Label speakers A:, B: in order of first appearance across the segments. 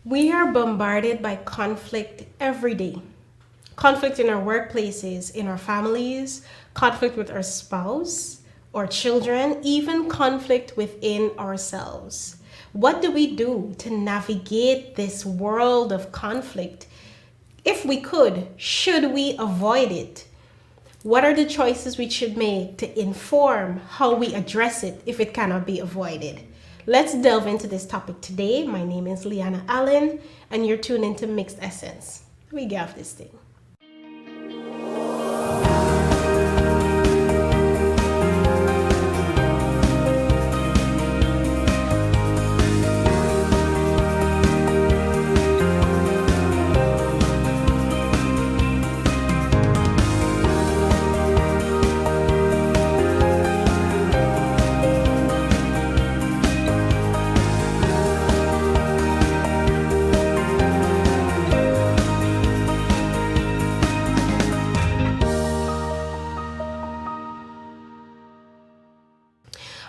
A: We are bombarded by conflict every day. Conflict in our workplaces, in our families, conflict with our spouse or children, even conflict within ourselves. What do we do to navigate this world of conflict? If we could, should we avoid it? What are the choices we should make to inform how we address it if it cannot be avoided? Let's delve into this topic today. My name is Liana Allen, and you're tuned into Mixed Essence. Let me get off this thing.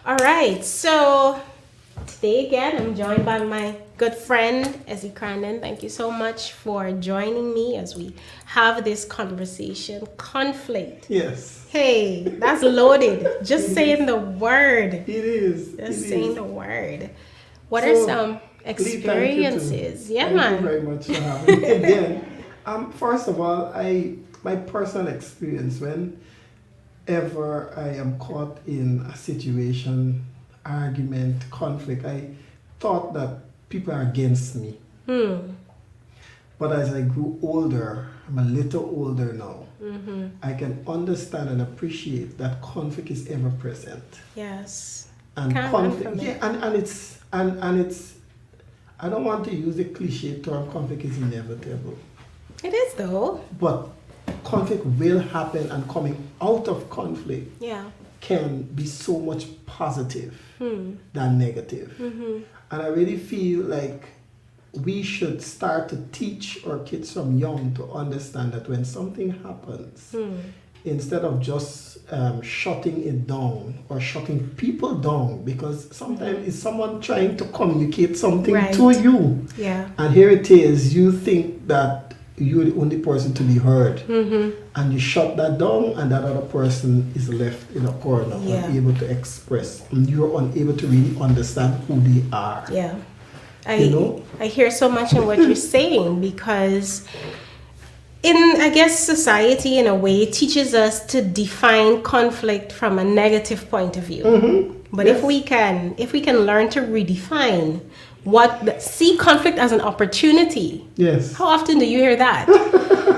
A: All right, so today again, I'm joined by my good friend, Ezzy Crandon. Thank you so much for joining me as we have this conversation. Conflict.
B: Yes.
A: Hey, that's loaded. Just saying the word.
B: It is.
A: Just saying the word. What are some experiences?
B: Thank you very much for having me again. First of all, my personal experience whenever I am caught in a situation, argument, conflict, I thought that people are against me. But as I grew older, I'm a little older now, I can understand and appreciate that conflict is ever present.
A: Yes.
B: And
A: Can't
B: conflict,
A: run from it.
B: and it's I don't want to use the cliche term conflict is inevitable.
A: It is though.
B: But conflict will happen, and coming out of conflict
A: Yeah.
B: can be so much positive than negative. And I really feel like we should start to teach our kids from young to understand that when something happens, instead of just shutting it down or shutting people down, because sometimes it's someone trying to communicate something
A: Right.
B: to you.
A: Yeah.
B: And here it is, you think that you're the only person to be heard. And you shut that down, and that other person is left in a corner,
A: Yeah.
B: unable to express. And you're unable to really understand who they are.
A: Yeah.
B: You
A: I hear so much in what you're saying, because I guess society in a way teaches us to define conflict from a negative point of view. But
B: Yes.
A: if we can learn to redefine see conflict as an opportunity.
B: Yes.
A: How often do you hear that?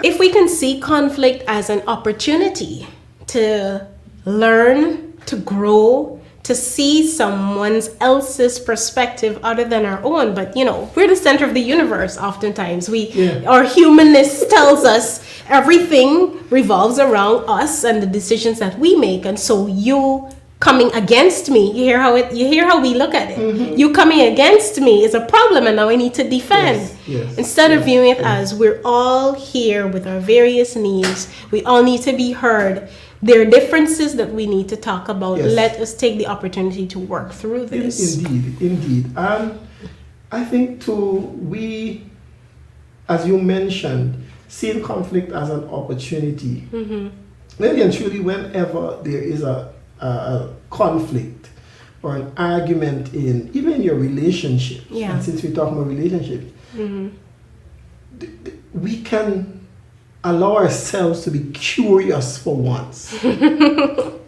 A: If we can see conflict as an opportunity to learn, to grow, to see someone else's perspective other than our own, but we're the center of the universe. Oftentimes, our humanness tells us everything revolves around us and the decisions that we make, and so you coming against me, you hear how we look at it. You coming against me is a problem, and now I need to defend.
B: Yes.
A: Instead of viewing it as we're all here with our various needs, we all need to be heard. There are differences that we need to talk about.
B: Yes.
A: Let us take the opportunity to work through this.
B: Indeed. And I think too, we, as you mentioned, seeing conflict as an opportunity. Really and truly, whenever there is a conflict or an argument even in your relationship, and since we're talking about relationships, we can allow ourselves to be curious for once.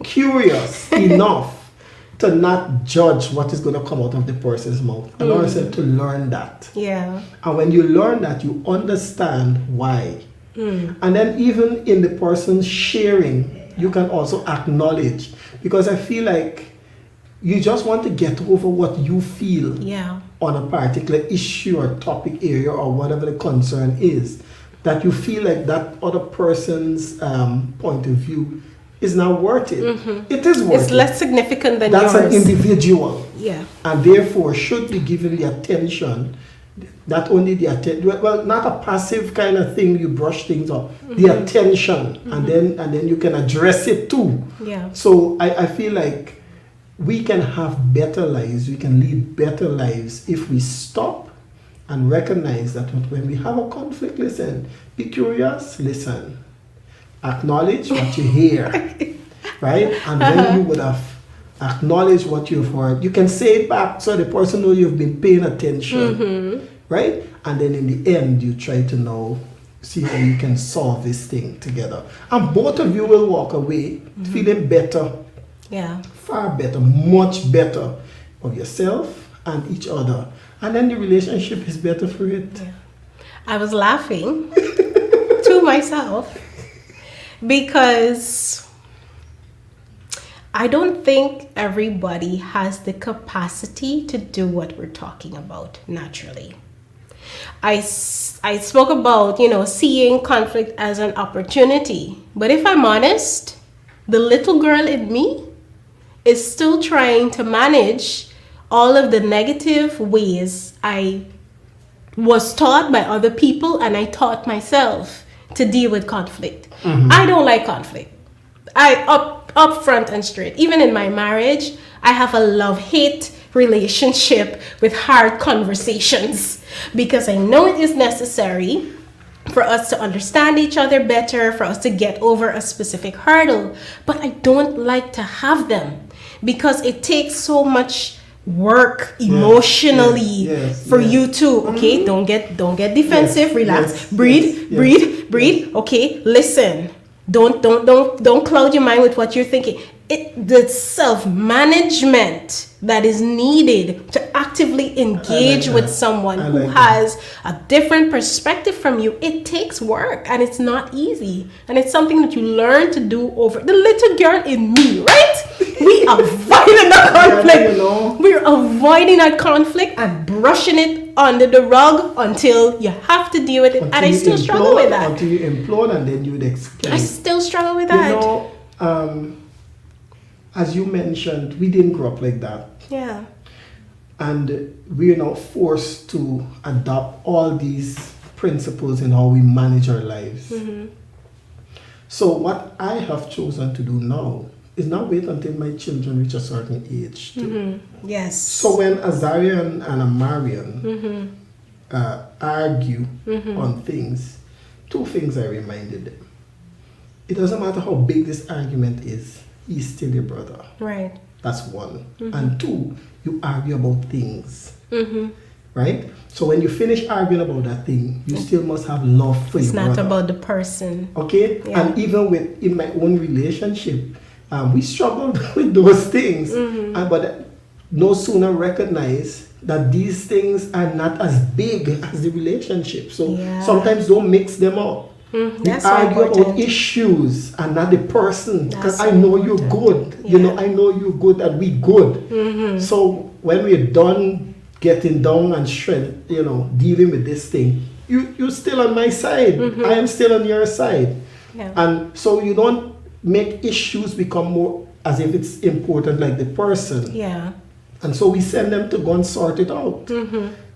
B: Curious enough to not judge what is going to come out of the person's mouth. Allow yourself to learn that.
A: Yeah.
B: And when you learn that, you understand why. And then even in the person sharing, you can also acknowledge, because I feel like you just want to get over what you feel on a particular issue or topic area or whatever the concern is, that you feel like that other person's point of view is not worth it. It is worth it.
A: It's less significant than
B: That's
A: yours.
B: an individual.
A: Yeah.
B: And therefore should be given the attention, not only the attention, well, not a passive kind of thing, you brush things off, the attention, and then you can address it too.
A: Yeah.
B: So I feel like we can have better lives, we can lead better lives if we stop and recognize that when we have a conflict, listen, be curious, listen, acknowledge what you hear, right? And when you would have acknowledged what you've heard, you can say it back so the person knows you've been paying attention, right? And then in the end, you try to know, see how you can solve this thing together. And both of you will walk away feeling better, far better, much better of yourself and each other. And then the relationship is better for it.
A: Yeah. I was laughing to myself because I don't think everybody has the capacity to do what we're talking about naturally. I spoke about, seeing conflict as an opportunity. But if I'm honest, the little girl in me is still trying to manage all of the negative ways I was taught by other people and I taught myself to deal with conflict. I don't like conflict. Up front and straight. Even in my marriage, I have a love-hate relationship with hard conversations because I know it is necessary for us to understand each other better, for us to get over a specific hurdle. But I don't like to have them because it takes so much work emotionally for you to don't get defensive, relax, breathe. Okay, listen. Don't cloud your mind with what you're thinking. The self-management that is needed to actively engage with someone who has a different perspective from you, it takes work and it's not easy. And it's something that you learn to do over. The little girl in me, right? We avoiding that conflict. We're avoiding that conflict and brushing it under the rug until you have to deal with it. And I still struggle with that.
B: Until you implode and then you'd explain.
A: I still struggle with that.
B: As you mentioned, we didn't grow up like that.
A: Yeah.
B: And we're now forced to adopt all these principles in how we manage our lives. So what I have chosen to do now is not wait until my children reach a certain age.
A: Yes.
B: So when Azarian and Amarian argue on things, two things I reminded them. It doesn't matter how big this argument is, he's still your brother.
A: Right.
B: That's one. And two, you argue about things. Right? So when you finish arguing about that thing, you still must have love for your brother. It's not about
A: the person.
B: Okay? Yeah. And even in my own relationship, we struggled with those things. But no sooner recognize that these things are not as big as the relationship. So sometimes don't mix them up. We argue about issues and not the person, because I know you're good. I know you're good and we good. So when we're done getting down and shred, dealing with this thing, you're still on my side. I am still on your side. And so you don't make issues become more as if it's important like the person. And so we send them to go and sort it out.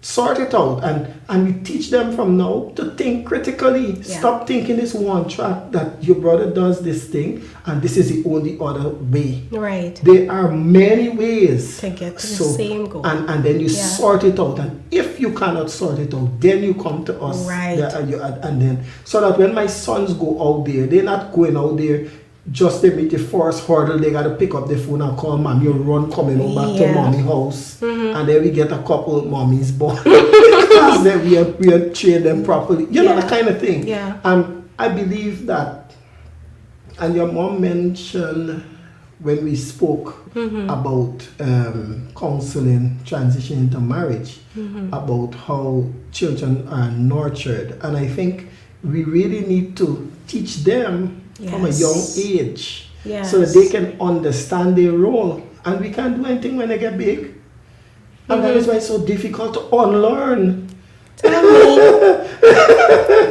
B: Sort it out. And we teach them from now to think critically. Stop thinking this one track that your brother does this thing and this is the only other way.
A: Right.
B: There are many ways
A: to get to the same goal.
B: And then you sort it out. And if you cannot sort it out, then you come to us.
A: Right.
B: And then so that when my sons go out there, they're not going out there just to meet the first hurdle. They gotta pick up the phone and call mom. You run coming home back to mommy house, and then we get a couple of mommies born because then we are train them properly. You know, that kind of thing. And I believe that. And your mom mentioned when we spoke about counseling transition into marriage, about how children are nurtured, and I think we really need to teach them from a young age, so that they can understand their role. And we can't do anything when they get big. And that is why it's so difficult to unlearn.
A: Tell me.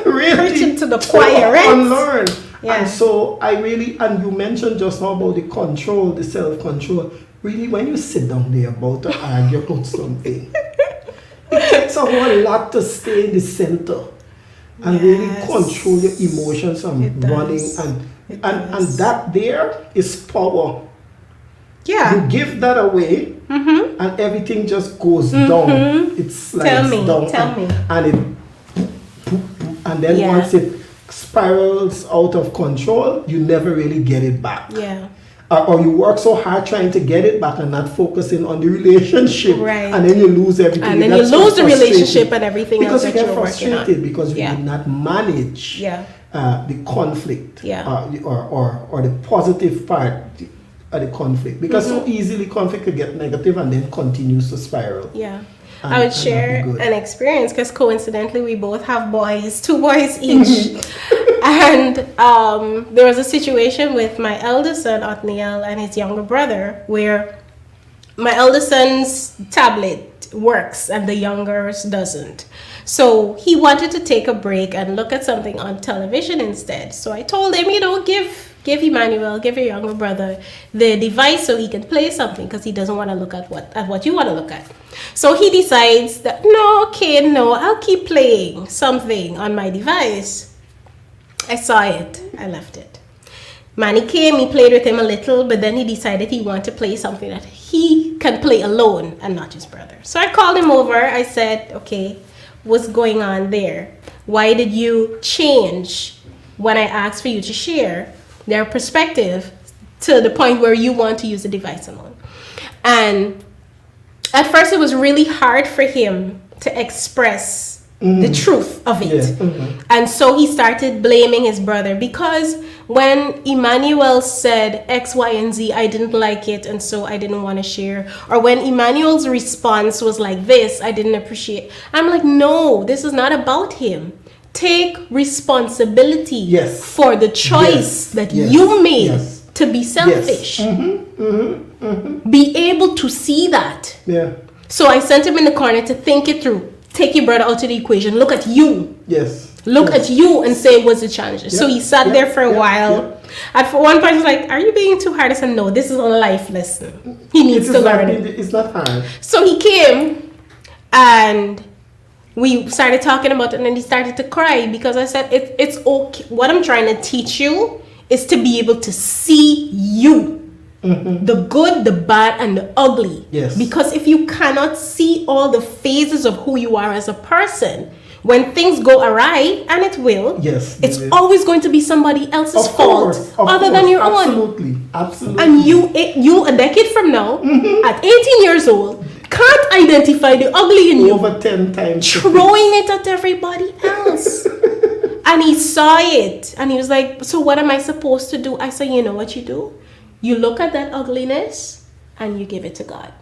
B: Really?
A: Preaching to the choir, right?
B: Unlearn. And so and you mentioned just now about the control, the self-control. Really, when you sit down there about to argue about something, it takes a whole lot to stay in the center. And really control your emotions and running and that there is power.
A: Yeah.
B: You give that away, and everything just goes down. It slides down.
A: Tell me.
B: And it, and then once it spirals out of control, you never really get it back.
A: Yeah.
B: Or you work so hard trying to get it back and not focusing on the relationship,
A: right?
B: And then you lose everything.
A: And then you lose the relationship and everything
B: because
A: else
B: you
A: that
B: get
A: you're working on.
B: frustrated because you did not manage the conflict, or the positive part of the conflict. Because so easily conflict could get negative and then continues to spiral.
A: Yeah. I would share an experience because coincidentally we both have boys, 2 boys each. And there was a situation with my eldest son, Othniel, and his younger brother, where my eldest son's tablet works and the younger's doesn't. So he wanted to take a break and look at something on television instead. So I told him, give Emmanuel, give your younger brother the device so he can play something because he doesn't want to look at what you want to look at. So he decides that, no, I'll keep playing something on my device. I saw it. I left it. Manny came, he played with him a little, but then he decided he wanted to play something that he can play alone and not his brother. So I called him over. I said, okay, what's going on there? Why did you change when I asked for you to share their perspective to the point where you want to use the device alone? And at first it was really hard for him to express the truth of it. And so he started blaming his brother because when Emmanuel said X, Y, and Z, I didn't like it and so I didn't want to share. Or when Emmanuel's response was like this, I didn't appreciate. I'm like, no, this is not about him. Take responsibility for the choice that you made to be selfish. Be able to see that. So I sent him in the corner to think it through. Take your brother out of the equation. Look at you. Look at you and say what's the challenge. So he sat there for a while. At one point, I was like, "Are you being too hard?" I said, "No, this is a life lesson. He needs to learn it.
B: It's not hard."
A: So he came, and we started talking about it, and then he started to cry because I said, "It's okay. What I'm trying to teach you is to be able to see you." The good, the bad, and the ugly. Because if you cannot see all the phases of who you are as a person, when things go awry, and it will, it's always going to be somebody else's fault other than your own.
B: Absolutely.
A: And you a decade from now, at 18 years old, can't identify the ugly in you.
B: Over 10 times.
A: Throwing it at everybody else. And he saw it. And he was like, so what am I supposed to do? I said, you know what you do? You look at that ugliness and you give it to God.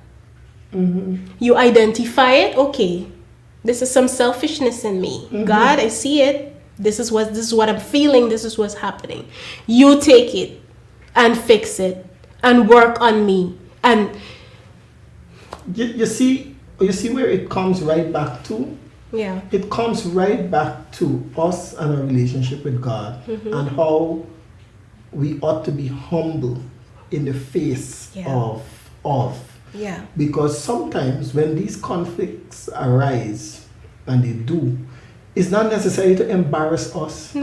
A: You identify it. Okay, this is some selfishness in me. God, I see it. This is what I'm feeling. This is what's happening. You take it and fix it and work on me. And
B: you see where it comes right back to? It comes right back to us and our relationship with God and how we ought to be humble in the face of because sometimes when these conflicts arise, and they do, it's not necessary to embarrass us,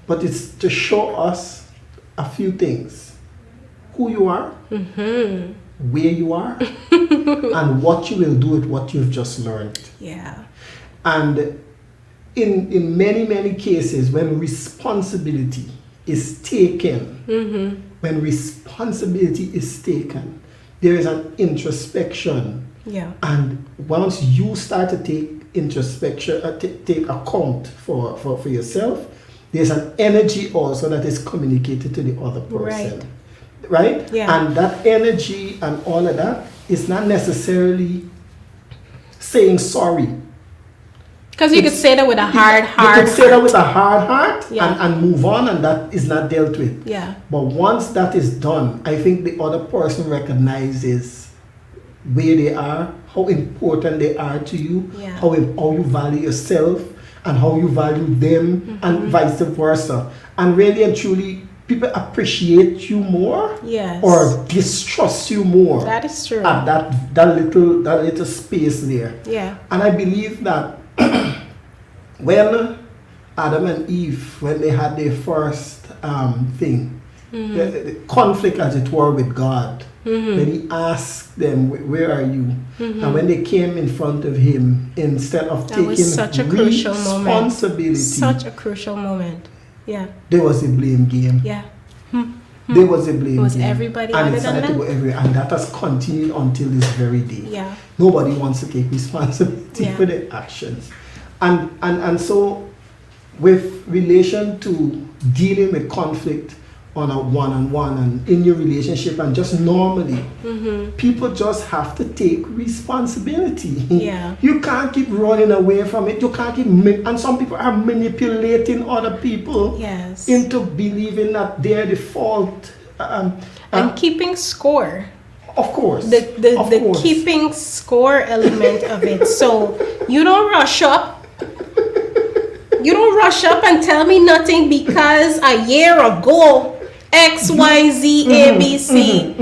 B: but it's to show us a few things: who you are, where you are, and what you will do with what you've just learned. And in many cases, when responsibility is taken, when responsibility is taken, there is an introspection. And once you start to take introspection, take account for yourself, there's an energy also that is communicated to the other person. Right? And that energy and all of that is not necessarily saying sorry.
A: Because you could say that with a hard heart.
B: You could say that with a hard heart and move on, and that is not dealt with. But once that is done, I think the other person recognizes where they are, how important they are to you, how you value yourself, and how you value them, and vice versa. And really and truly, people appreciate you more or distrust you more.
A: That is true.
B: At that little space there. And I believe that when Adam and Eve, when they had their first thing, the conflict, as it were, with God. When he asked them, "Where are you?" And when they came in front of him, instead of
A: That
B: taking
A: was such a crucial moment.
B: responsibility,
A: Such a crucial moment. Yeah.
B: there was a blame game.
A: Yeah.
B: There was a blame
A: Was
B: game.
A: everybody
B: and
A: other
B: it started
A: than
B: to go
A: them?
B: everywhere, and that has continued until this very day.
A: Yeah.
B: Nobody wants to take responsibility
A: Yeah.
B: for their actions. And so with relation to dealing with conflict on a one-on-one and in your relationship and just normally, people just have to take responsibility.
A: Yeah.
B: You can't keep running away from it. You can't keep and some people are manipulating other people
A: Yes.
B: into believing that they're the fault.
A: And keeping score.
B: Of course.
A: The
B: Of course.
A: keeping score element of it. So you don't rush up. You don't rush up and tell me nothing because a year ago X, Y, Z, A, B, C.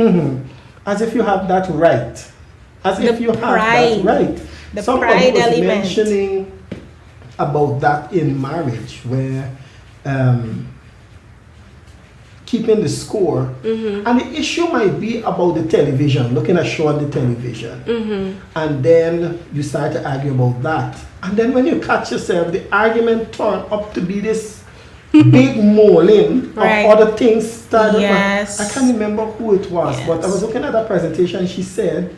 B: As if you have that right. As if
A: The
B: you have
A: pride.
B: that right.
A: The
B: Somebody
A: pride
B: was
A: element.
B: mentioning about that in marriage, where keeping the score, and the issue might be about the television, looking at show on the television, and then you start to argue about that, and then when you catch yourself, the argument turned up to be this big mauling
A: Right.
B: of other things started.
A: Yes.
B: I can't remember who it was, but I was looking at that presentation. She said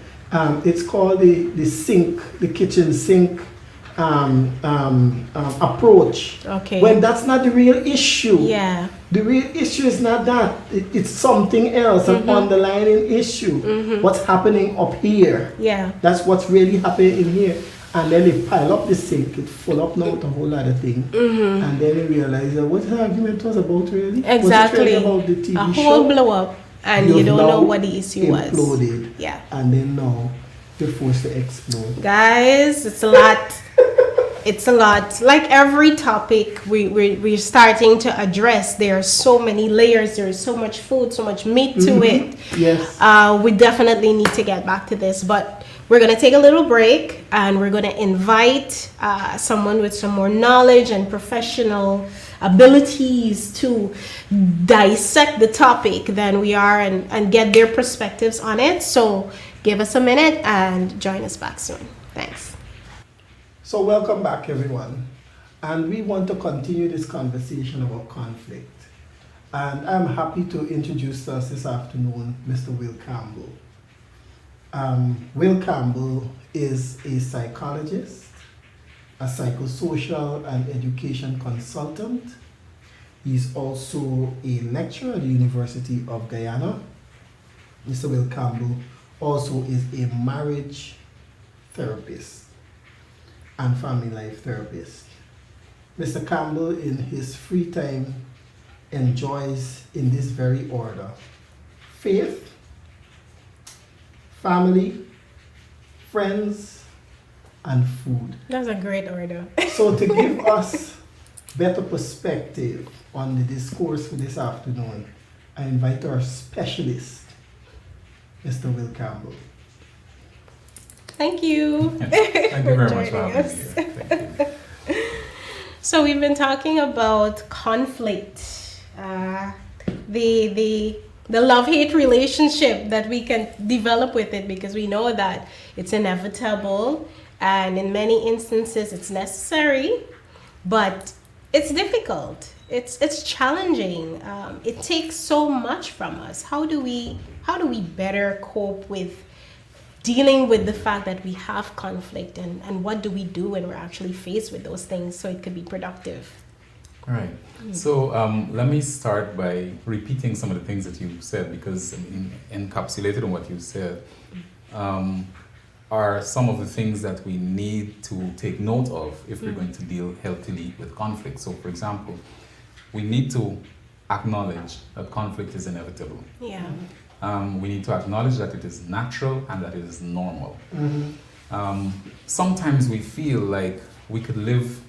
B: it's called the sink, the kitchen sink approach.
A: Okay.
B: When that's not the real issue.
A: Yeah.
B: The real issue is not that. It's something else, an underlying issue. What's happening up here?
A: Yeah.
B: That's what's really happening in here. And then they pile up the sink, it full up now with a whole lot of things. And then you realize that what the argument was about really?
A: Exactly.
B: Was it really about the TV
A: A
B: show?
A: whole blow up and you
B: You've
A: don't
B: now
A: know what the issue was.
B: imploded.
A: Yeah.
B: And then now you're forced to explode.
A: Guys, it's a lot. It's a lot. Like every topic we're starting to address, there are so many layers, there is so much food, so much meat to it.
B: Yes.
A: We definitely need to get back to this, but we're going to take a little break and we're going to invite someone with some more knowledge and professional abilities to dissect the topic than we are and get their perspectives on it. So give us a minute and join us back soon. Thanks.
B: So welcome back, everyone. And we want to continue this conversation about conflict. And I'm happy to introduce us this afternoon, Mr. Will Campbell. Will Campbell is a psychologist, a psychosocial and education consultant. He's also a lecturer at the University of Guyana. Mr. Will Campbell also is a marriage therapist and family life therapist. Mr. Campbell, in his free time, enjoys in this very order: faith, family, friends, and food.
A: That's a great order.
B: So to give us better perspective on the discourse for this afternoon, I invite our specialist, Mr. Will Campbell.
A: Thank you.
C: Thank you very much for
A: joining
C: having
A: us.
C: me here. Thank you.
A: So we've been talking about conflict, the love-hate relationship that we can develop with it, because we know that it's inevitable and in many instances it's necessary, but it's difficult. It's challenging. It takes so much from us. How do we better cope with dealing with the fact that we have conflict, and what do we do when we're actually faced with those things so it could be productive?
C: All right. So let me start by repeating some of the things that you said, because encapsulated in what you said are some of the things that we need to take note of if we're going to deal healthily with conflict. So, for example, we need to acknowledge that conflict is inevitable.
A: Yeah.
C: We need to acknowledge that it is natural and that it is normal. Sometimes we feel like we could live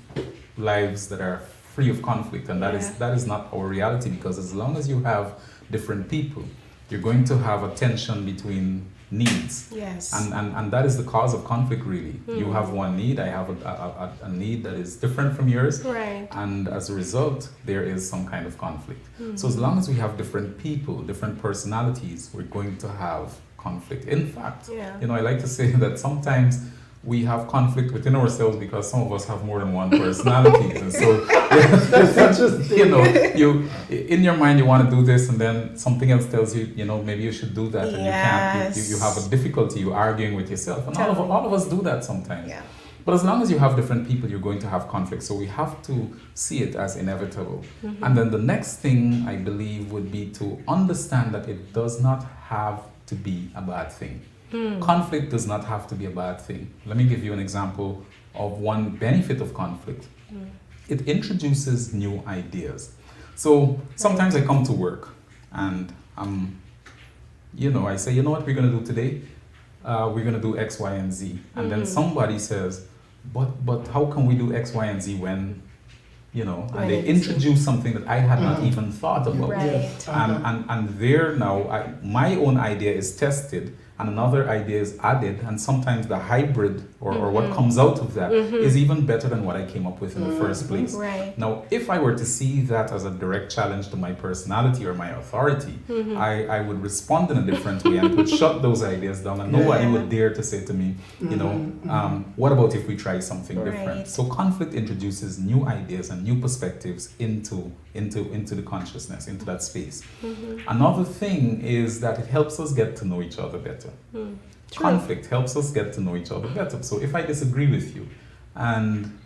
C: lives that are free of conflict, and that is not our reality, because as long as you have different people, you're going to have a tension between needs.
A: Yes.
C: And that is the cause of conflict, really. You have one need, I have a need that is different from yours.
A: Right.
C: And as a result, there is some kind of conflict. So as long as we have different people, different personalities, we're going to have conflict. In fact,
A: Yeah.
C: you know, I like to say that sometimes we have conflict within ourselves because some of us have more than one personality. And so,
B: That's interesting.
C: you know, you in your mind you want to do this, and then something else tells you, you know, maybe you should do that, and you can't. You have a difficulty. You arguing with yourself, and all of us do that sometimes.
A: Yeah.
C: But as long as you have different people, you're going to have conflict. So we have to see it as inevitable. And then the next thing I believe would be to understand that it does not have to be a bad thing. Conflict does not have to be a bad thing. Let me give you an example of one benefit of conflict. It introduces new ideas. So sometimes I come to work and you know, I say, you know what we're going to do today? We're going to do X, Y, and Z. And then somebody says, but how can we do X, Y, and Z when, you know, and they introduce something that I had not even thought about.
A: Right.
B: Yes.
C: And there now, my own idea is tested, and another idea is added, and sometimes the hybrid or what comes out of that is even better than what I came up with in the first place.
A: Right.
C: Now, if I were to see that as a direct challenge to my personality or my authority, I would respond in a different way and would shut those ideas down, and nobody would dare to say to me, you know, what about if we try something different?
A: Right.
C: So conflict introduces new ideas and new perspectives into the consciousness, into that space. Another thing is that it helps us get to know each other better. Conflict helps us get to know each other better. So if I disagree with you, and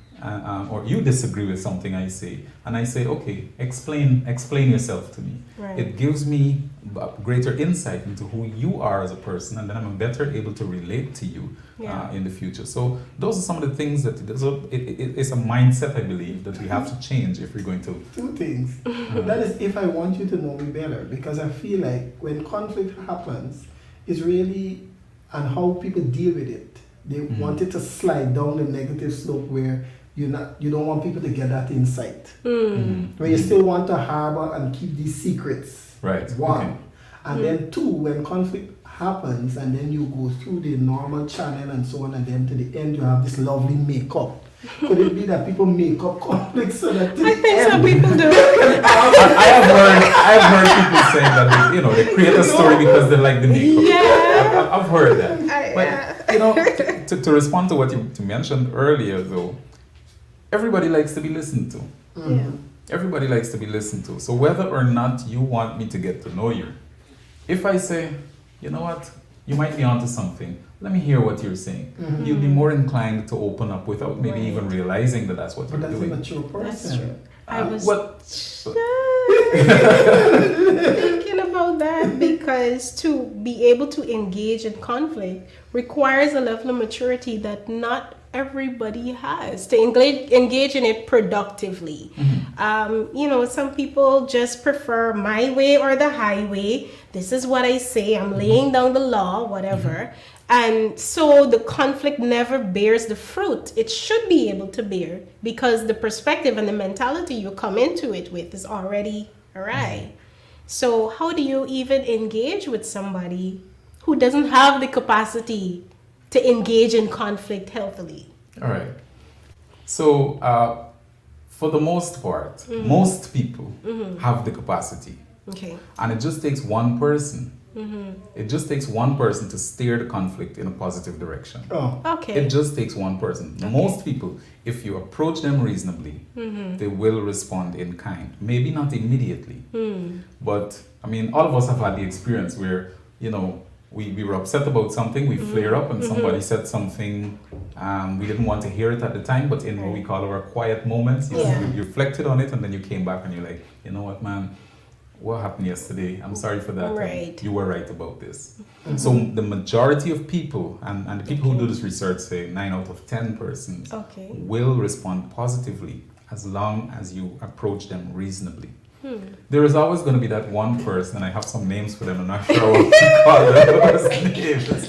C: or you disagree with something I say, and I say, okay, explain yourself to me.
A: Right.
C: It gives me greater insight into who you are as a person, and then I'm better able to relate to you in the future. So those are some of the things that it's a mindset, I believe, that we have to change if we're going to.
B: Two things. That is, if I want you to know me better, because I feel like when conflict happens, it's really and how people deal with it. They want it to slide down the negative slope where you don't want people to get that insight. Where you still want to harbor and keep these secrets.
C: Right.
B: One.
C: Okay.
B: And then two, when conflict happens and then you go through the normal channel and so on, and then to the end you have this lovely makeup. Could it be that people make up conflicts so that
A: I think some people do.
C: I have heard people say that they create a story because they like the makeup.
A: Yeah.
C: I've heard that. But you know, to respond to what you mentioned earlier, though, everybody likes to be listened to.
A: Yeah.
C: Everybody likes to be listened to. So whether or not you want me to get to know you, if I say, you know what, you might be onto something, let me hear what you're saying. You'll be more inclined to open up without maybe even realizing that that's what
B: But
C: you're
B: that's
C: doing.
B: a mature person.
A: That's true. I was thinking about that because to be able to engage in conflict requires a level of maturity that not everybody has to engage in it productively. Some people just prefer my way or the highway. This is what I say. I'm laying down the law, whatever. And so the conflict never bears the fruit it should be able to bear because the perspective and the mentality you come into it with is already awry. So how do you even engage with somebody who doesn't have the capacity to engage in conflict healthily?
C: All right. So for the most part, most people have the capacity.
A: Okay.
C: And it just takes one person. It just takes one person to steer the conflict in a positive direction.
B: Oh.
A: Okay.
C: It just takes one person.
A: Okay.
C: Most people, if you approach them reasonably, they will respond in kind. Maybe not immediately, but I mean, all of us have had the experience where, we were upset about something, we flare up, and somebody said something we didn't want to hear it at the time, but in what we call our quiet moments, you reflected on it, and then you came back and you're like, you know what, man, what happened yesterday? I'm sorry for that.
A: Right.
C: You were right about this. So the majority of people, and the people who do this research say 9 out of 10 persons will respond positively as long as you approach them reasonably. There is always going to be that one person, and I have some names for them, I'm not sure what to call those names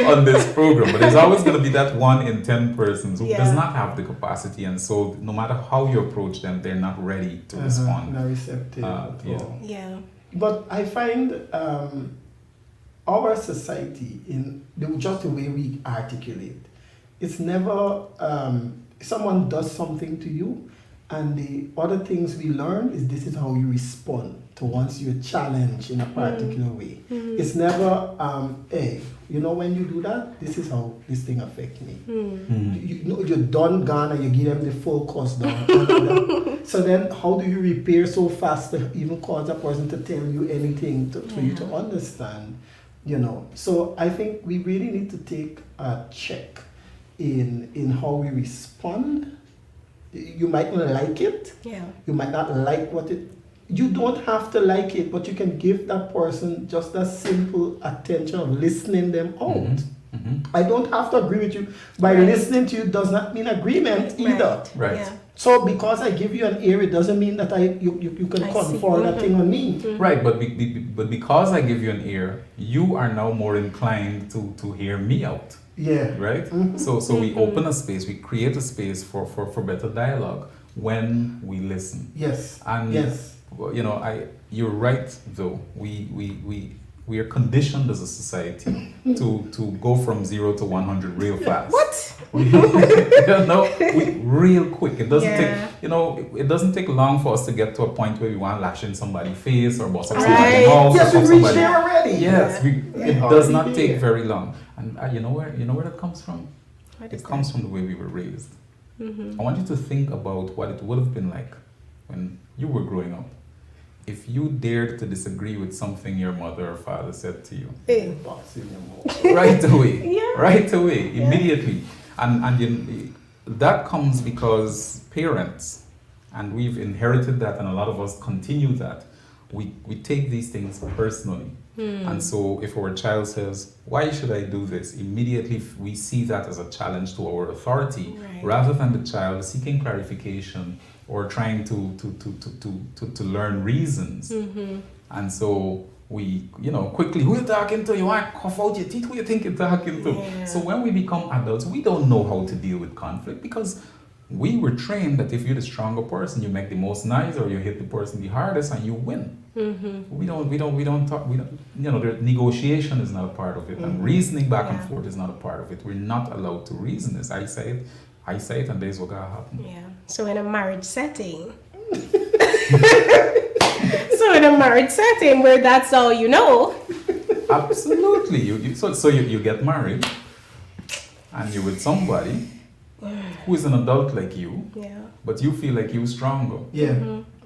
C: on this program, but there's always going to be that 1 in 10 persons who does not have the capacity, and so no matter how you approach them, they're not ready to respond.
B: Not receptive at all.
A: Yeah.
B: But I find our society, just the way we articulate, it's never someone does something to you, and the other things we learn is this is how you respond to once you're challenged in a particular way. It's never, hey, you know, when you do that, this is how this thing affects me. You know, you're done, gone, and you give them the full cost down. So then, how do you repair so fast to even cause a person to tell you anything for you to understand? You know, so I think we really need to take a check in how we respond. You might not like it.
A: Yeah.
B: You might not like what it. You don't have to like it, but you can give that person just that simple attention of listening them out. I don't have to agree with you. By listening to you does not mean agreement either.
C: Right.
A: Yeah.
B: So because I give you an ear, it doesn't mean that you can confer that thing on me.
C: Right, but because I give you an ear, you are now more inclined to hear me out.
B: Yeah.
C: Right? So we open a space, we create a space for better dialogue when we listen.
B: Yes.
C: And
B: yes.
C: you know, you're right though. We are conditioned as a society to go from 0 to 100 real fast.
A: What?
C: Real quick. It doesn't
A: Yeah.
C: take, it doesn't take long for us to get to a point where we want to lash in somebody's face or bust up
A: Right.
C: somebody's mouth.
B: Yes,
C: or
B: we
C: fuck
B: reached
C: somebody.
B: there already.
C: Yes,
B: Yeah.
C: it does not take very long. And you know where that comes from?
A: What
C: It
A: is
C: comes from the way we were raised. I want you to think about what it would have been like when you were growing up. If you dared to disagree with something your mother or father said to you,
B: Box in your mouth.
C: right away,
A: Yeah.
C: right away, immediately, and that comes because parents, and we've inherited that, and a lot of us continue that. We take these things personally, and so if our child says, "Why should I do this?" immediately we see that as a challenge to our authority,
A: Right.
C: rather than the child seeking clarification or trying to learn reasons. And so we, quickly, who you talking to? You want to cough out your teeth? Who you think you're talking to?
A: Yeah.
C: So when we become adults, we don't know how to deal with conflict because we were trained that if you're the stronger person, you make the most noise or you hit the person the hardest and you win. We don't talk, the negotiation is not a part of it, and reasoning back and forth is not a part of it. We're not allowed to reason this. I say it, and this is what gonna happen.
A: Yeah. So in a marriage setting. Where that's all you know.
C: Absolutely. You get married and you're with somebody who is an adult like you, but you feel like you're stronger.
B: Yeah.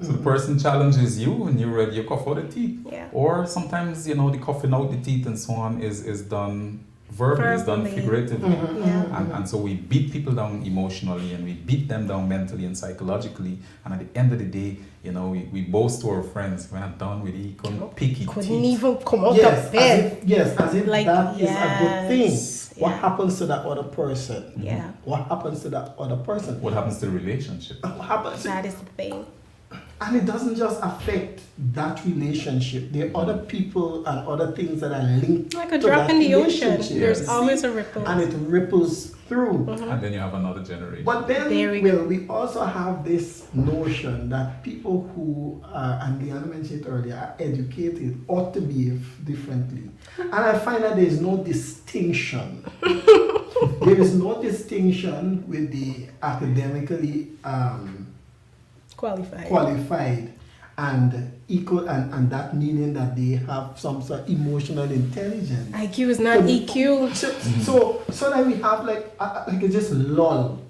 C: So the person challenges you and you're ready, you cough out the teeth.
A: Yeah.
C: Or sometimes, the coughing out the teeth and so on is done verbally, is done figuratively. And so we beat people down emotionally and we beat them down mentally and psychologically. And at the end of the day, we boast to our friends, we're not done with it, couldn't pick it.
A: Couldn't even come out
B: Yes,
A: of bed.
B: as if
A: Like,
B: that is a good thing.
A: yes,
B: What
A: yeah.
B: happens to that other person?
A: Yeah.
B: What happens to that other person?
C: What happens to the relationship?
B: What happens?
A: That is the thing.
B: And it doesn't just affect that relationship. There are other people and other things that are linked
A: Like a
B: to
A: drop
B: that
A: in the ocean.
B: relationship.
A: There's
B: See?
A: always a ripple.
B: And it ripples through.
C: And then you have another generation.
B: But then,
A: There we go.
B: we also have this notion that people who are, and Leanna mentioned it earlier, are educated ought to behave differently. And I find that there is no distinction. There is no distinction with the academically qualified and equal, and that meaning that they have some sort of emotional intelligence.
A: IQ is not EQ.
B: So that we have like just lull.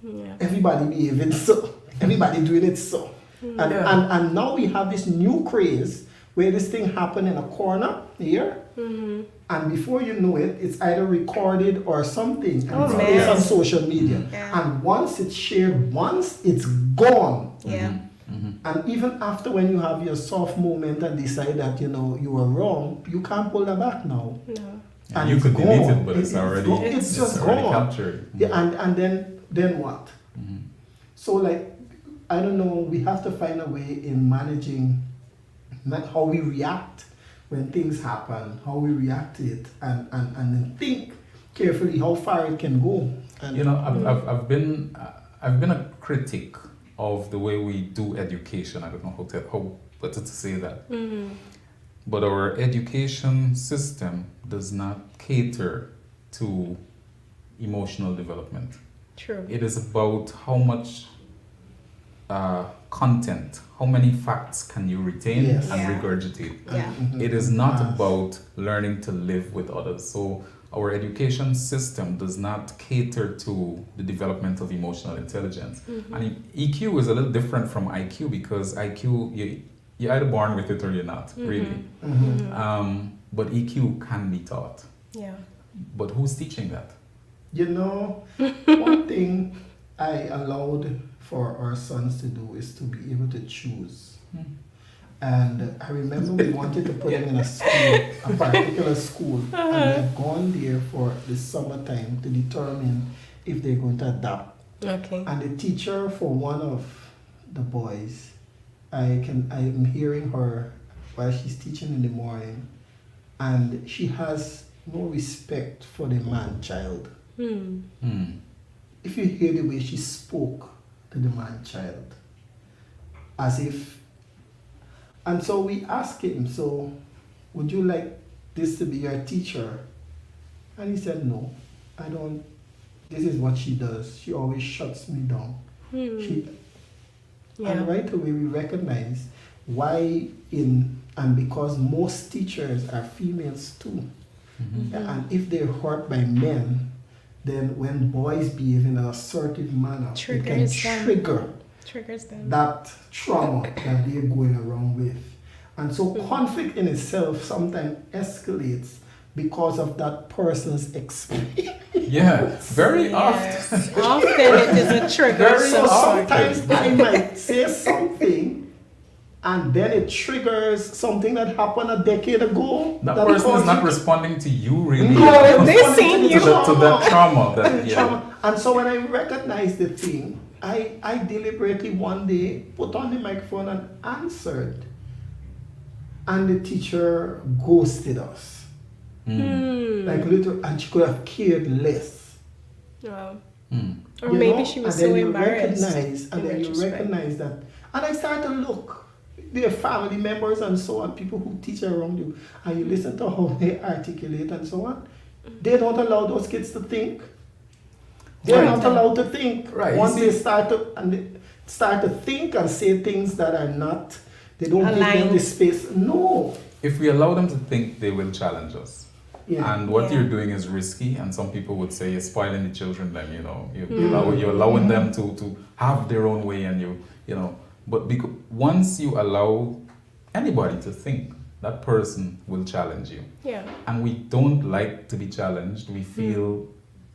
A: Yeah.
B: Everybody behaving so, everybody doing it so, and now we have this new craze where this thing happened in a corner here, and before you know it, it's either recorded or something, and it's placed on social media.
A: Yeah.
B: And once it's shared, once it's gone.
A: Yeah.
B: And even after when you have your soft moment and decide that you were wrong, you can't pull that back now.
A: No.
B: And
C: you
B: it's
C: could delete
B: gone.
C: it, but it's already
B: it's just
C: already
B: gone.
C: captured.
B: Yeah, and then what? So like, I don't know, we have to find a way in managing how we react when things happen, how we react to it, and then think carefully how far it can go. And
C: I've been a critic of the way we do education. I don't know how better to say that. But our education system does not cater to emotional development.
A: True.
C: It is about how much content, how many facts can you retain
B: Yes.
C: and
A: Yeah.
C: regurgitate.
A: Yeah.
C: It is not
B: Yes.
C: about learning to live with others. So our education system does not cater to the development of emotional intelligence. And EQ is a little different from IQ because IQ, you're either born with it or you're not, really. But EQ can be taught.
A: Yeah.
C: But who's teaching that?
B: You know, one thing I allowed for our sons to do is to be able to choose. And I remember we wanted to put them in a school, a particular school, and we had gone there for the summertime to determine if they're going to adapt.
A: Okay.
B: And the teacher for one of the boys, I'm hearing her while she's teaching in the morning, and she has no respect for the man-child. If you hear the way she spoke to the man-child, as if, and so we asked him, so would you like this to be your teacher? And he said, no, I don't, this is what she does. She always shuts me down. And right away we recognize why and because most teachers are females too. And if they're hurt by men, then when boys behave in an assertive manner, it can
A: Triggers them.
B: that trauma that they're going around with. And so conflict in itself sometimes escalates because of that person's experience.
C: Yeah, very often.
A: Yes. Often it is a trigger.
C: Very
B: So
C: often.
B: sometimes I might say something and then it triggers something that happened a decade ago.
C: That person is
B: caused
C: not
B: you-
C: responding to you really.
B: No,
A: They
B: responding
A: seen
B: the
A: you.
C: to that trauma. That, yeah.
B: trauma. And so when I recognized the thing, I deliberately one day put on the microphone and answered. And the teacher ghosted us. Like literally, and she could have cared less.
A: Wow. Or
B: You
A: maybe
B: know?
A: she was
B: and then
A: so
B: you
A: embarrassed.
B: Recognize, and
A: in
B: then you
A: retrospect.
B: recognize that. And I started to look. Their family members and so on, people who teach around you, and you listen to how they articulate and so on. They don't allow those kids to think. They're
C: Right.
B: not allowed to think.
C: Right, you
B: Once
C: see-
B: they start to think and say things that are not, they don't give them
A: Aligned.
B: the space. No.
C: If we allow them to think, they will challenge us.
B: Yeah.
C: And what
A: Yeah.
C: you're doing is risky, and some people would say you're spoiling the children. Then you're allowing them to have their own way, and you know. But once you allow anybody to think, that person will challenge you.
A: Yeah.
C: And we don't like to be challenged. We feel,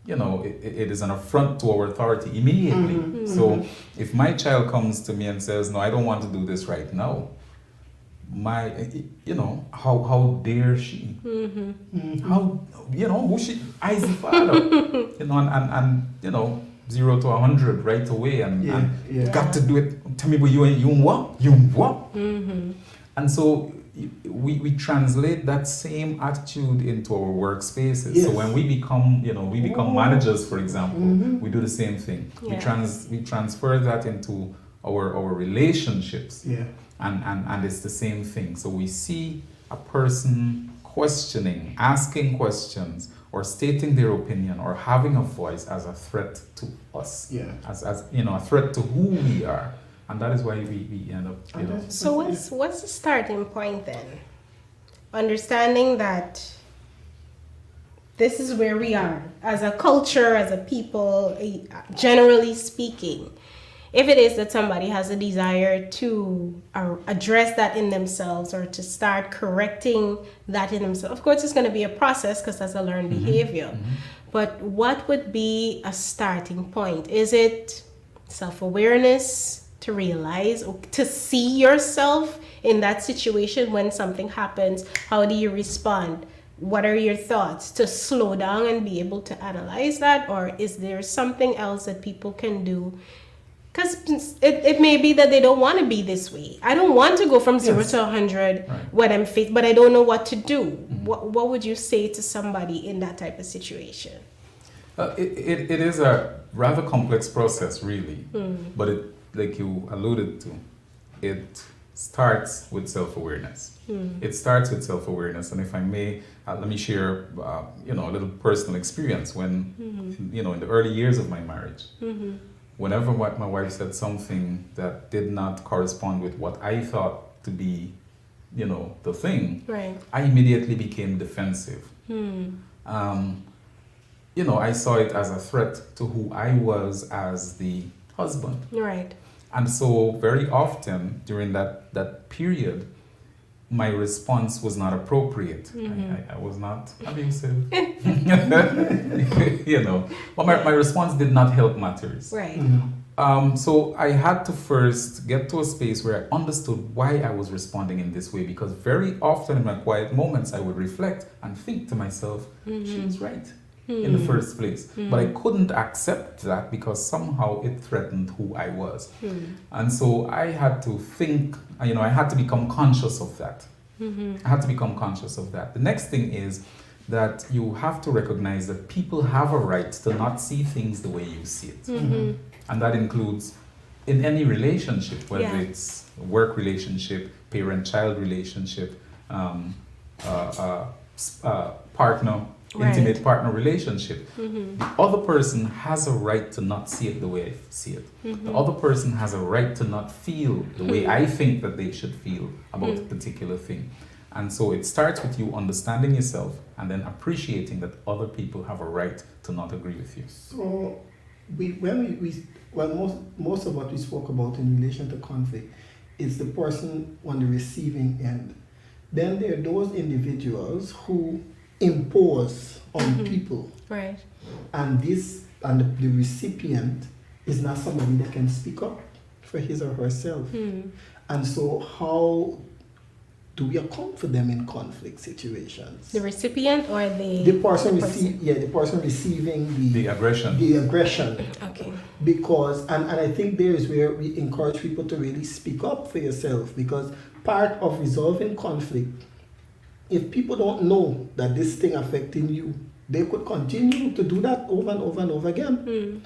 C: it is an affront to our authority immediately. So if my child comes to me and says, "No, I don't want to do this right now," how dare she? How, who she? I the father, and 0 to 100 right away, and
B: Yeah.
C: got to do it. Tell me what you what? And so we translate that same attitude into our workspaces.
B: Yes.
C: So when we become managers, for example, we do the same thing.
A: Yeah.
C: We transfer that into our relationships.
B: Yeah.
C: And it's the same thing. So we see a person questioning, asking questions, or stating their opinion, or having a voice as a threat to us.
B: Yeah.
C: As a threat to who we are. And that is why we end up,
A: So what's the starting point then? Understanding that this is where we are as a culture, as a people, generally speaking. If it is that somebody has a desire to address that in themselves or to start correcting that in themselves, of course, it's going to be a process because that's a learned behavior. But what would be a starting point? Is it self-awareness to realize or to see yourself in that situation when something happens? How do you respond? What are your thoughts? To slow down and be able to analyze that? Or is there something else that people can do? Because it may be that they don't want to be this way. I don't want to go from 0 to 100 when I'm faced, but I don't know what to do. What would you say to somebody in that type of situation?
C: It is a rather complex process, really. But like you alluded to, it starts with self-awareness. It starts with self-awareness, and if I may, let me share, a little personal experience. When, in the early years of my marriage, whenever my wife said something that did not correspond with what I thought to be, the thing,
A: Right.
C: I immediately became defensive. I saw it as a threat to who I was as the husband.
A: Right.
C: And so very often during that period, my response was not appropriate. I was not abusive. But my response did not help matters.
A: Right.
C: So I had to first get to a space where I understood why I was responding in this way, because very often in my quiet moments I would reflect and think to myself, she's right in the first place. But I couldn't accept that because somehow it threatened who I was. And so I had to think, I had to become conscious of that. I had to become conscious of that. The next thing is that you have to recognize that people have a right to not see things the way you see it. And that includes in any relationship, whether it's a work relationship, parent-child relationship, partner, intimate partner relationship. The other person has a right to not see it the way I see it. The other person has a right to not feel the way I think that they should feel about a particular thing. And so it starts with you understanding yourself and then appreciating that other people have a right to not agree with you.
B: So most of what we spoke about in relation to conflict is the person on the receiving end. Then there are those individuals who impose on people,
A: Right.
B: and the recipient is not somebody that can speak up for his or herself. And so how do we account for them in conflict situations?
A: The recipient or
B: The person receiving
C: The aggression.
B: the aggression.
A: Okay.
B: Because and I think there is where we encourage people to really speak up for yourself, because part of resolving conflict, if people don't know that this thing affecting you, they could continue to do that over and over and over again.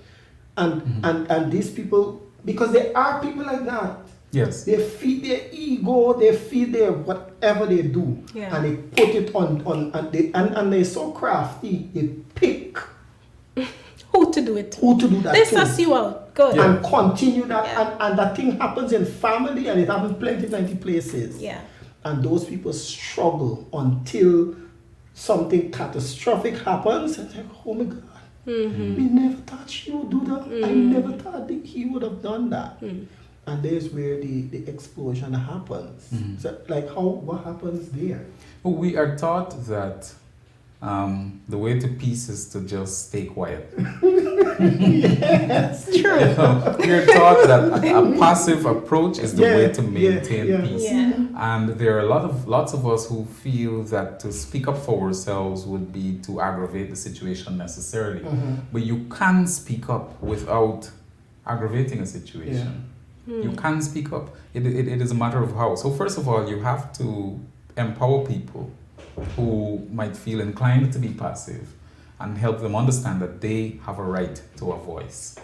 B: And these people, because there are people like that.
C: Yes.
B: They feed their ego, they feed their whatever they do, and they put it on and they're so crafty, they pick
A: Who to do it?
B: who to do that
A: They
B: to.
A: suss you out. Good.
C: Yeah.
B: And continue that,
A: Yeah.
B: and that thing happens in family, and it happens plenty places.
A: Yeah.
B: And those people struggle until something catastrophic happens, and they're like, oh my God, we never thought she would do that. I never thought that he would have done that. And there's where the explosion happens. So, like, what happens there?
C: Well, we are taught that the way to peace is to just stay quiet.
B: Yes, true.
C: We are taught that a passive approach is the way to maintain
B: yeah.
C: peace.
A: Yeah.
C: And there are lots of us who feel that to speak up for ourselves would be to aggravate the situation necessarily. But you can speak up without aggravating a situation. You can speak up. It is a matter of how. So first of all, you have to empower people who might feel inclined to be passive and help them understand that they have a right to a voice.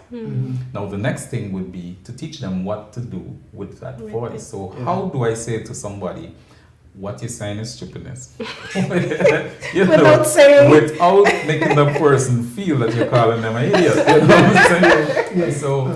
C: Now, the next thing would be to teach them what to do with that voice. So how do I say to somebody, what you're saying is stupidness?
A: Without saying.
C: Without making the person feel that you're calling them an idiot. You know what I'm saying? So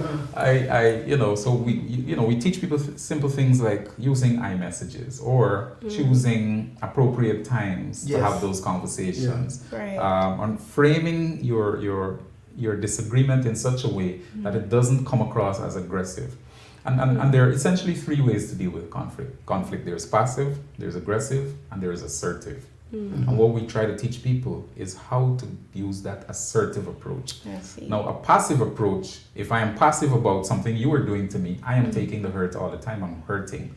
C: so we teach people simple things like using iMessages or choosing appropriate times to have those conversations.
A: Right.
C: On framing your disagreement in such a way that it doesn't come across as aggressive. And there are essentially three ways to deal with conflict. There's passive, there's aggressive, and there's assertive. And what we try to teach people is how to use that assertive approach.
A: I see.
C: Now, a passive approach, if I am passive about something you are doing to me, I am taking the hurt all the time. I'm hurting.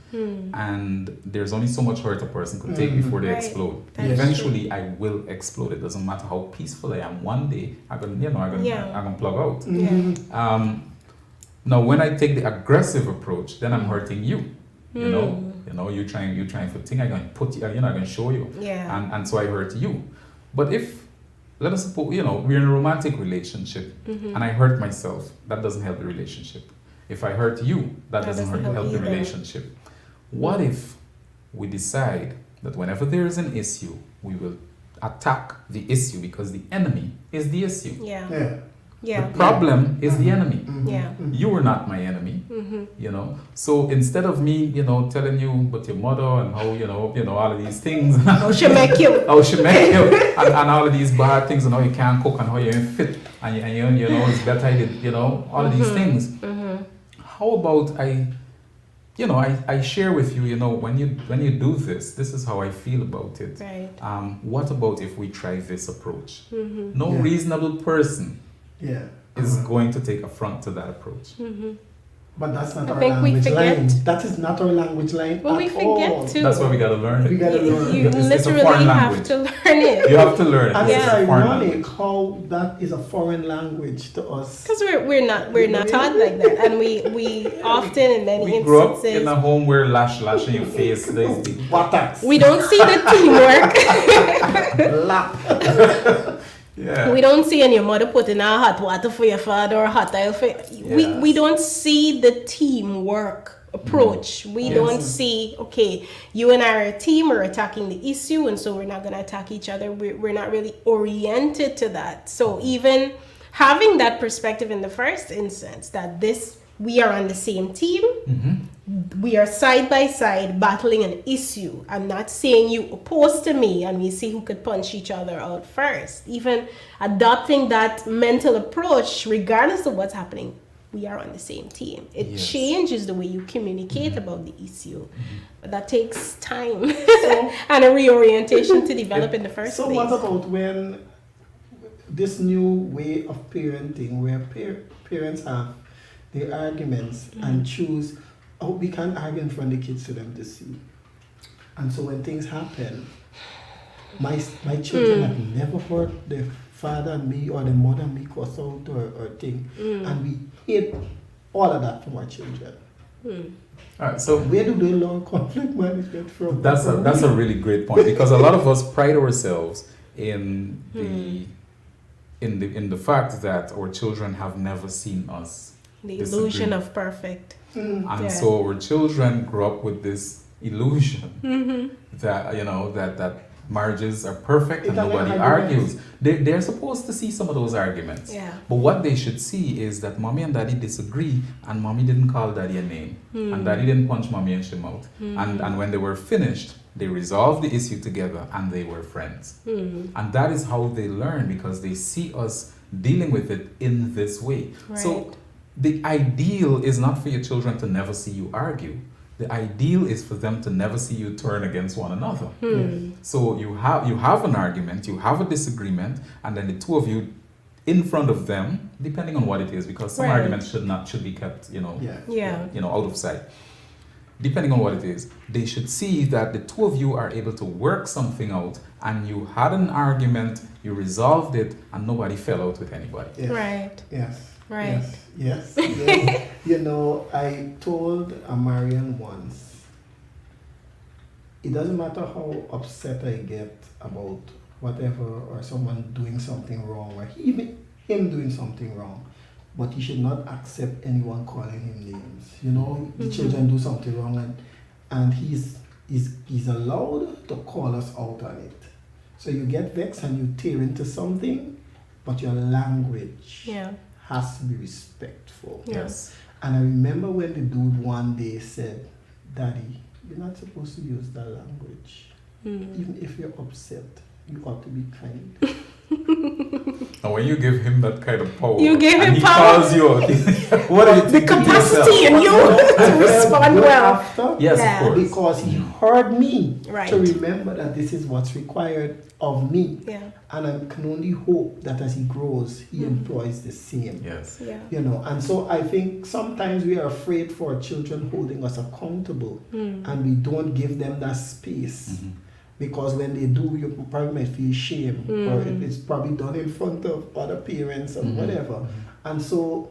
C: And there's only so much hurt a person could take before they
A: Right.
C: explode.
A: That is
C: Eventually, I will explode. It doesn't matter how peaceful I am. One day, I'm gonna plug out.
A: Yeah.
C: Now, when I take the aggressive approach, then I'm hurting you. You know, you're trying for thing. I'm going to put you. I'm going to show you.
A: Yeah.
C: And so I hurt you. But if, let us suppose, we're in a romantic relationship, and I hurt myself, that doesn't help the relationship. If I hurt you, that doesn't help the
A: either.
C: relationship. What if we decide that whenever there is an issue, we will attack the issue because the enemy is the issue.
A: Yeah.
B: Yeah.
A: Yeah.
C: The problem is the enemy.
A: Yeah.
C: You are not my enemy, you know. So instead of me, you know, telling you about your mother and how, you know, all of these things,
A: How she make you.
C: how she make you, and all of these bad things, and how you can't cook, and how you're fit, and you know, it's better I did, you know, all of these things. How about I share with you, you know, when you do this is how I feel about it.
A: Right.
C: What about if we try this approach? No
B: Yeah.
C: reasonable person
B: Yeah.
C: is going to take affront to that approach.
B: But that's not
A: I
B: our
A: think we
B: language
A: forget-
B: line. That is not our language line
A: Well,
B: at
A: we forget
B: all.
A: to.
C: That's why we gotta learn
B: We
C: it.
B: gotta learn.
A: You
C: It's a
A: literally
C: foreign
A: have
C: language.
A: to learn it.
C: You have to learn it.
B: And
C: It's
B: it's
C: a foreign
B: ironic
C: language.
B: how that is a foreign language to us.
A: Because we're not taught like that, and we often in many
C: We grew up
A: instances
C: in a home where lash in your face. There's the
B: Buttocks.
A: we don't see the teamwork.
B: Lap.
C: yeah.
A: We don't see any your mother putting out hot water for your father or hot oil for
C: Yes.
A: we don't see the teamwork approach. We
B: Yes.
A: don't see, okay, you and I are a team, we're attacking the issue, and so we're not going to attack each other. We're not really oriented to that. So even having that perspective in the first instance, that we are on the same team, we are side by side battling an issue. I'm not saying you opposed to me and we see who could punch each other out first. Even adopting that mental approach, regardless of what's happening, we are on the same team. It
C: Yes.
A: changes the way you communicate about the issue. But that takes time and a reorientation to develop in the first
B: So
A: place.
B: what about when this new way of parenting, where parents have their arguments and choose, we can't argue in front of the kids for them to see. And so when things happen, my children have never heard the father and me or the mother and me cuss out or thing. And we hate all of that from our children.
C: All right, so
B: Where do they learn conflict management from?
C: that's a really great point, because a lot of us pride ourselves in the fact that our children have never seen us
A: The
C: disagree.
A: illusion of perfect.
C: And
A: Yeah.
C: so our children grow up with this illusion that, you know, that marriages are perfect and
B: It's an
C: nobody
B: argument.
C: argues. They're supposed to see some of those arguments.
A: Yeah.
C: But what they should see is that mommy and daddy disagree, and mommy didn't call daddy a name, and daddy didn't punch mommy in the mouth. And when they were finished, they resolved the issue together and they were friends. And that is how they learn, because they see us dealing with it in this way. So
A: Right.
C: the ideal is not for your children to never see you argue. The ideal is for them to never see you turn against one another. So you have an argument, you have a disagreement, and then the two of you in front of them, depending on what it is, because some
A: Right.
C: arguments should be kept,
A: Yeah.
C: out of sight. Depending on what it is, they should see that the two of you are able to work something out, and you had an argument, you resolved it, and nobody fell out with anybody.
B: Yes.
A: Right.
B: Yes.
A: Right.
B: Yes. Yes. You know, I told Marian once, it doesn't matter how upset I get about whatever, or someone doing something wrong, or even him doing something wrong, but he should not accept anyone calling him names. You know, the children do something wrong, and he's allowed to call us out on it. So you get vexed and you tear into something, but your language
A: Yeah.
B: has to be respectful.
C: Yes.
B: And I remember when the dude one day said, "Daddy, you're not supposed to use that language. Even if you're upset, you ought to be kind."
C: And when you give him that kind of power,
A: You give
C: and
A: him
C: he
A: power.
C: calls you out, what do you think to
A: Capacity
C: yourself?
A: in you to respond
B: Good
A: well.
B: after,
C: Yes,
A: Yeah.
C: of course.
B: because he heard me
A: Right.
B: to remember that this is what's required of me.
A: Yeah.
B: And I can only hope that as he grows, he employs the same.
C: Yes.
A: Yeah.
B: You know, and so I think sometimes we are afraid for our children holding us accountable, and we don't give them that space. Because when they do, you probably might feel shame, or it's probably done in front of other parents or whatever. And so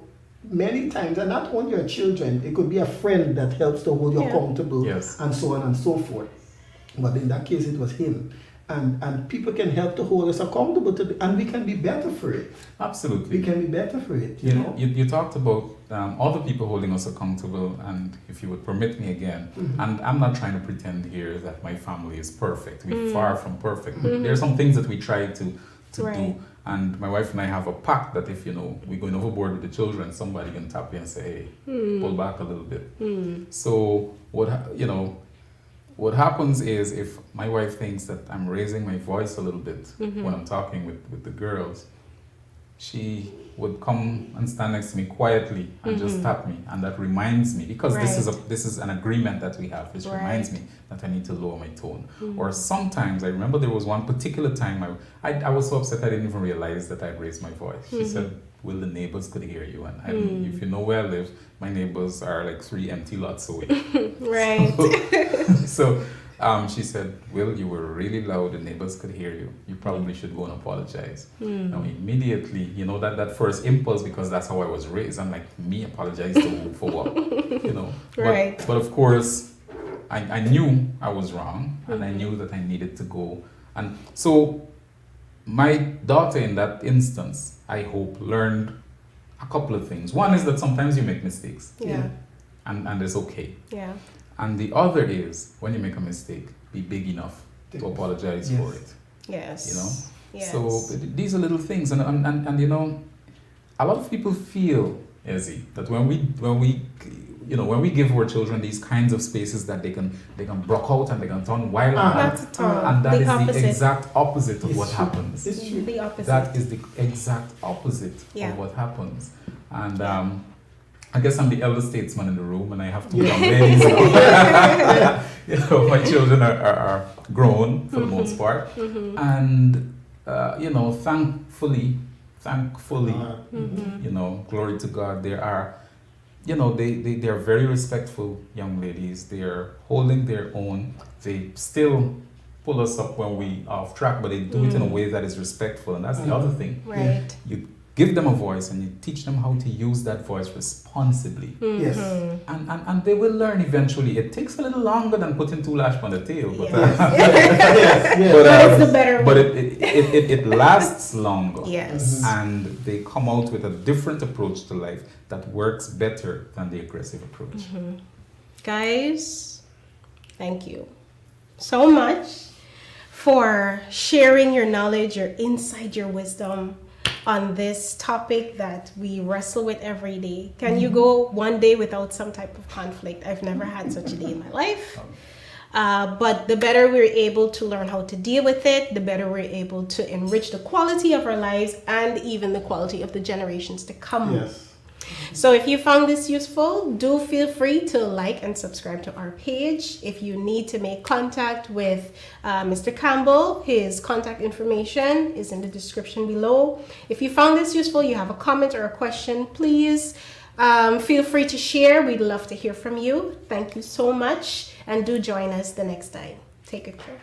B: many times, and not only your children, it could be a friend that helps to hold you
A: Yeah.
B: accountable,
C: Yes.
B: and so on and so forth. But in that case, it was him. and people can help to hold us accountable to and we can be better for it.
C: Absolutely.
B: We can be better for it, you know.
C: You talked about other people holding us accountable, and if you would permit me again, and I'm not trying to pretend here that my family is perfect. We're far from perfect. There are some things that we try to do, and my wife and I have a pact that if we're going overboard with the children, somebody can tap you and say, hey, pull back a little bit. So what happens is if my wife thinks that I'm raising my voice a little bit when I'm talking with the girls, she would come and stand next to me quietly and just tap me, and that reminds me, because this is an agreement that we have. This reminds me that I need to lower my tone. Or sometimes I remember there was one particular time I was so upset I didn't even realize that I'd raised my voice. She said, "Will, the neighbors could hear you," and if you know where I live, my neighbors are like 3 empty lots away.
A: Right.
C: So she said, "Will, you were really loud, the neighbors could hear you. You probably should go and apologize." Now immediately, that first impulse, because that's how I was raised, I'm like, me apologize to who for what?
A: Right.
C: But of course, I knew I was wrong, and I knew that I needed to go. And so my daughter in that instance, I hope, learned a couple of things. One is that sometimes you make mistakes.
A: Yeah.
C: And it's okay.
A: Yeah.
C: And the other is, when you make a mistake, be big enough to apologize for it.
A: Yes. Yes.
C: So these are little things, and a lot of people feel, Ezzy, that when we give our children these kinds of spaces that they can broke out and they can turn wild, and that is the exact opposite of what happens.
B: It's true.
A: The opposite.
C: That is the exact opposite of what happens. And I guess I'm the elder statesman in the room, and I have 2 young ladies. My children are grown for the most part, and thankfully, glory to God, there are, they are very respectful young ladies. They are holding their own. They still pull us up when we are off track, but they do it in a way that is respectful, and that's the other thing.
A: Right.
C: You give them a voice and you teach them how to use that voice responsibly.
B: Yes.
C: And they will learn eventually. It takes a little longer than putting 2 lashes on the tail, but
A: but it's the better way.
C: But it lasts longer.
A: Yes.
C: And they come out with a different approach to life that works better than the aggressive approach.
A: Guys, thank you so much for sharing your knowledge, your insight, your wisdom on this topic that we wrestle with every day. Can you go one day without some type of conflict? I've never had such a day in my life. But the better we're able to learn how to deal with it, the better we're able to enrich the quality of our lives and even the quality of the generations to come.
B: Yes.
A: So if you found this useful, do feel free to like and subscribe to our page. If you need to make contact with Mr. Campbell, his contact information is in the description below. If you found this useful, you have a comment or a question, please feel free to share. We'd love to hear from you. Thank you so much, and do join us the next time. Take good care.